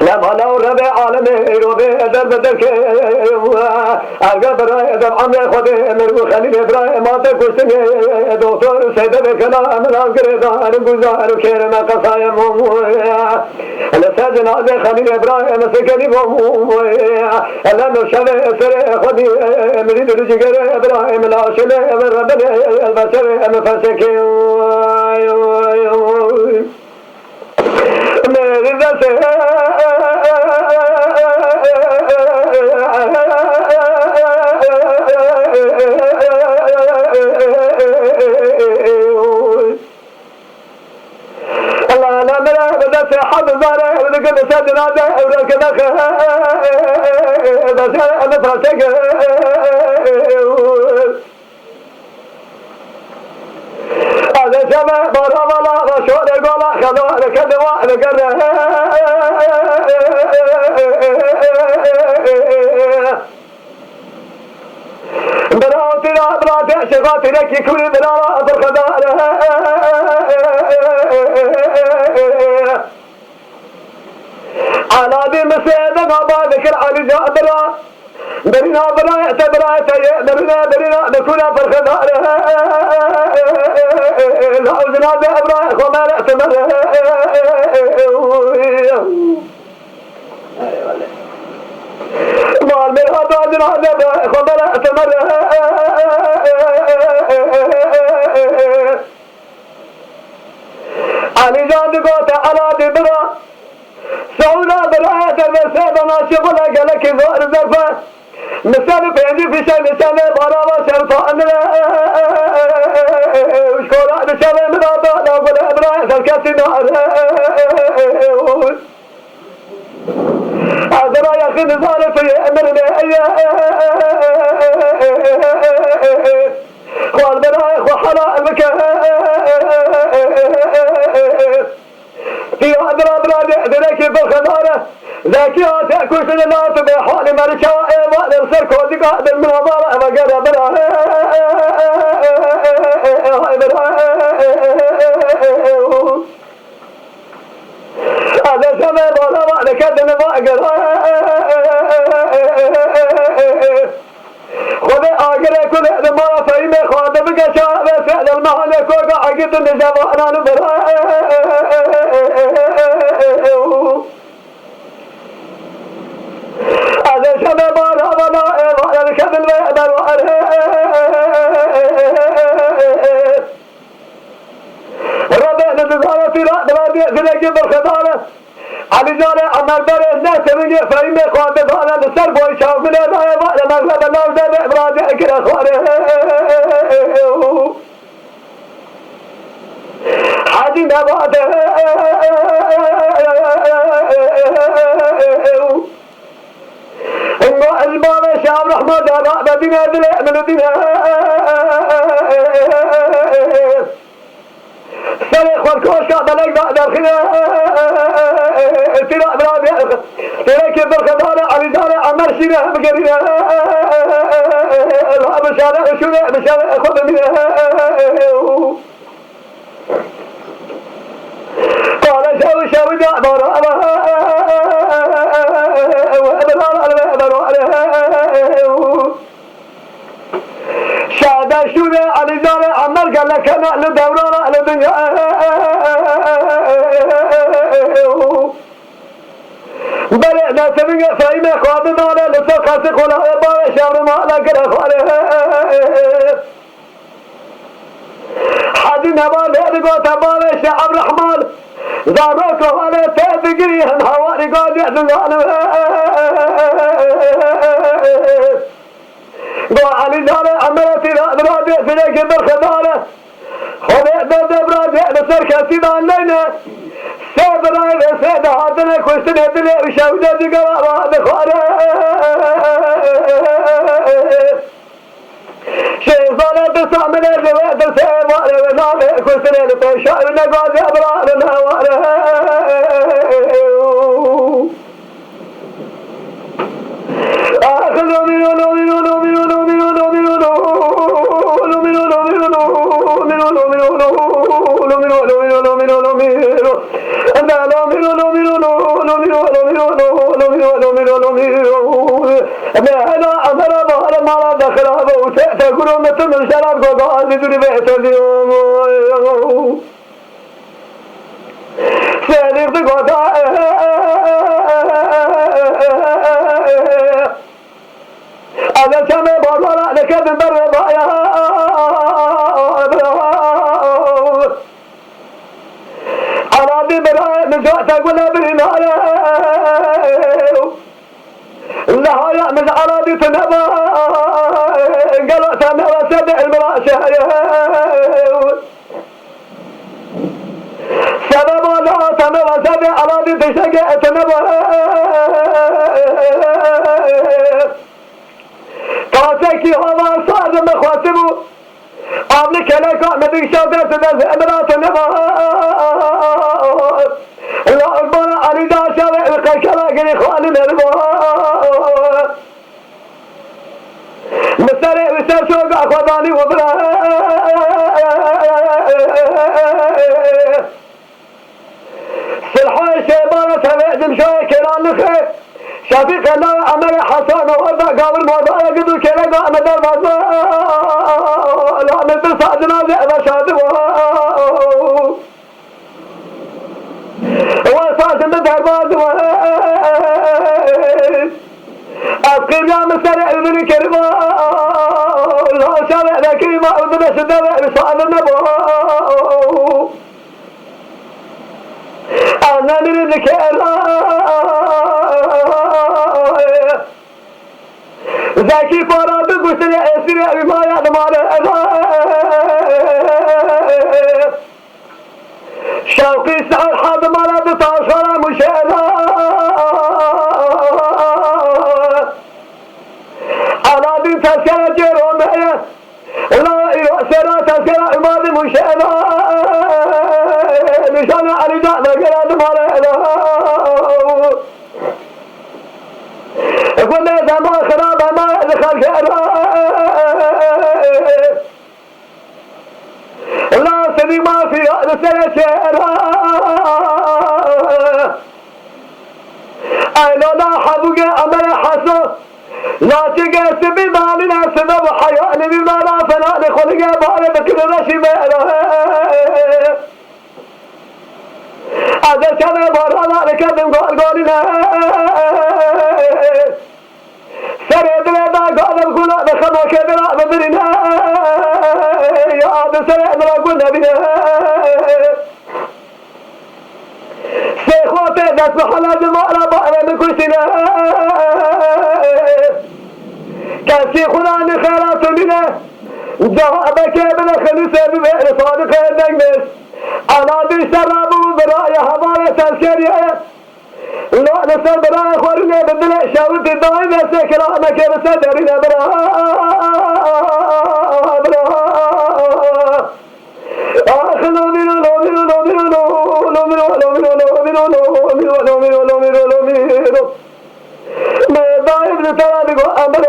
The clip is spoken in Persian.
لما لو ربع عالمي روبي درب درك أرجع براي دم عمي خدي من خليل براي ما تكوشني دكتور سيد بكلام الأذكر دار جزار خير ما قصايا مويا لسجن هذا خليل براي مسكني مويا لما شبه سر خدي مريد رجع براي من عشلة من ربنا البشر مفسكي هذا شباب برا وشون القلا خذوا كذوا لقرة براتي شغاتي لك كل برا بالخدار على ذي مسيدة ما ذكر علي جابرا برينا برا يعتبرا برينا نكونا بالخدار لا أوزنا بأبرا وما نعتبر مال من أبادنا وما نعتبر علي جان قوت على دبرا سعونا برا درسنا شغل قالك زور زفا مثال بيني في شيء مثال برا وشرفا وشكورا بشبه من أبا لأقول أبرا سلكسي نار أدرا يخي نزار في أمرنا خوال برا وحلا المكان في أدرا برا ذلك بالخضارة ذاكيات أكوش من الله بحال مرشاء وأرسل كودك من أبارة وقال برا هذا سمع ولا وعد كذن واقر خذ آخر كل ما فهم خاطب كشاء فعل المعنى كوكا عقد النجاة أنا نبرا هذا سمع ولا وعد كذن واقر ربنا نزار في رأي ذلك بالخضارة علي جاري عمر بره الناس من يفهم خاطب أنا نسر بوي شاف من الرأي وأنا مغلب الله ذا إبراج أكل أخوانه حاجي نباته إنه الباب شاب رحمة دارا بدينا ذلك من الدنيا سريخ والكوشة بلق داخلها ترى برابع ترى كيف بالخضارة علي دارة عمر شينها بقرينها لا بشارع شونها بشارع خذ منها قال شاوي دعبارة شادا شونها علي دارة عمر قال لك أنا لدورة على الدنيا بلعنا سبقا فايمة خوادنا على لسا خاسق ولا عبارة شعر ما لك الأخوانه حدنا بالهرقو تبالي شعب رحمن زاروكو على تابقري هنهواري قاد يحدثانه قو علي دارة عمرتي رادي سنك بالخدارة خذ دبرادي نصر كاسينا الليلة سابراي سيد هادنا كوستن هدلي وشاودا دقوا بخواره شيطان بصع من الجواد السيد واره ونامي كوستن هدلي شاودا نقاضي أبرارنا واره آخذوا منو أنا أمر بحر مالا دخلابه وتأكلون مثل شراب قاعد بدون بيتزيوم سيدي قاعد أنا سامي بارا لك من بر بايا أراضي براي من زوجتك ولا برنايا لا يا من أراضي تنبا قالوا سامي وسبع المراشة سبب لا سامي وسبع أراضي تشجع تنبا كاسكي هوا صار مخاطبه أمني كلاكا مدري شاطر تدرس أمرات النبا لا أكبر علي داشا القيكلا قلي خوالي نربا مستري وسر شوقا خداني وبرا سلحوي شيبانة تبعزم شوي كلام نخي شفيق الله أمر حسن وضع قابل موضوع قدو كلاكا مدر مضمى لا مثل صعدنا زعبا شادوا وصعد مدر مضمى أذكر يا مسرع ابن كريما لا شرع لكريما ابن سدوع بصعد النبو أنا من الكرام زكي فراد قسل اسرع بما يعلم على شوقي سعر حاضم على بطاشرة مشاهدة على دين تذكرة جيرومية لا إلى تذكرة إمام مشاهدة نشان علي جاء ذكرة على قلنا إذا ما خراب ما دخل لا سبي ما في هذا السنة أنا لا حبوك أمر حسو لا تجي سبي مالنا سبب حياني بما لا فلا لخلق بالي بكر رشي مالا هذا كان برانا لكذب قولنا سرد لنا قال الغلا بخنا كبرا بدرنا يا عبد سرد لنا قلنا بنا سيخوته ناس محلات المعلى بأنا من كل سنة كان شيخنا من خيرات منا ذهب كابل خليسة بمعنى صادق النجمس أنا بشراب برايا هباية الشريعة لا نسال برايا خورنا بدنا شاورت الدائمة سكرا ما كيف سدرنا ما دائم ترى أمر